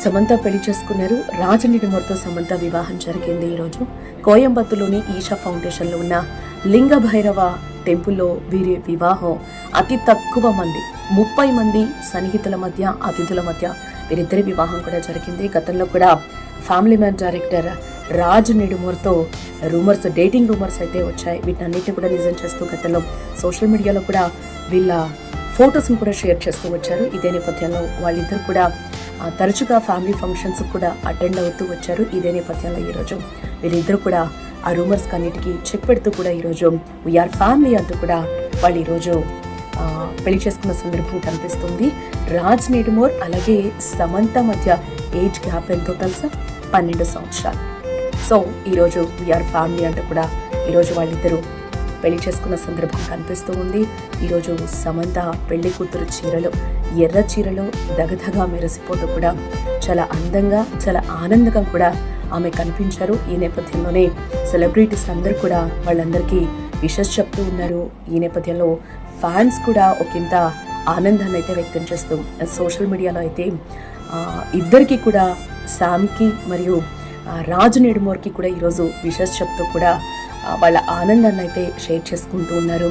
సమంత పెళ్లి చేసుకున్నారు. రాజ్ నిడుమూర్తో సమంత వివాహం జరిగింది. ఈరోజు కోయంబత్తూరులోని ఈషా ఫౌండేషన్లో ఉన్న లింగ భైరవ టెంపుల్లో వీరి వివాహం అతి తక్కువ మంది 30 మంది సన్నిహితుల మధ్య, అతిథుల మధ్య వీరిద్దరి వివాహం కూడా జరిగింది. గతంలో కూడా ఫ్యామిలీ మ్యాన్ డైరెక్టర్ రాజ్ నిడుమూర్తో డేటింగ్ రూమర్స్ అయితే వచ్చాయి. వీటన్నిటిని కూడా నిజం చేస్తూ గతంలో సోషల్ మీడియాలో కూడా వీళ్ళ ఫొటోస్ని కూడా షేర్ చేస్తూ వచ్చారు. ఇదే నేపథ్యంలో వాళ్ళిద్దరు కూడా తరచుగా ఫ్యామిలీ ఫంక్షన్స్ కూడా అటెండ్ అవుతూ వచ్చారు. ఇదే నేపథ్యంలో ఈరోజు వీళ్ళిద్దరూ కూడా ఆ రూమర్స్ కన్నిటికీ చెక్ పెడుతూ కూడా ఈరోజు వీఆర్ ఫ్యామిలీ అంటూ కూడా వాళ్ళు ఈరోజు పెళ్లి చేసుకున్న సందర్భం కనిపిస్తుంది. రాజ్ నిడుమూర్ అలాగే సమంత మధ్య ఏజ్ గ్యాప్ ఎంతో తెలుసా? 12 సంవత్సరాలు. సో ఈరోజు వీఆర్ ఫ్యామిలీ అంటూ కూడా ఈరోజు వాళ్ళిద్దరూ పెళ్లి చేసుకున్న సందర్భం కనిపిస్తూ ఉంది. ఈరోజు సమంత పెళ్లి కూతురు చీరలో, ఎర్ర చీరలో దగదగా మెరిసిపోతూ కూడా చాలా అందంగా, చాలా ఆనందంగా కూడా ఆమె కనిపించారు. ఈ నేపథ్యంలోనే సెలబ్రిటీస్ అందరూ కూడా వాళ్ళందరికీ విషెస్ చెప్తూ ఉన్నారు. ఈ నేపథ్యంలో ఫ్యాన్స్ కూడా ఒకంత ఆనందాన్ని అయితే వ్యక్తం చేస్తూ సోషల్ మీడియాలో అయితే ఇద్దరికి కూడా, శామ్కి మరియు రాజ్ నిడుమూర్కి కూడా ఈరోజు విషెస్ చెప్తూ కూడా వాళ్ళ ఆనందాన్ని అయితే షేర్ చేసుకుంటూ ఉన్నారు.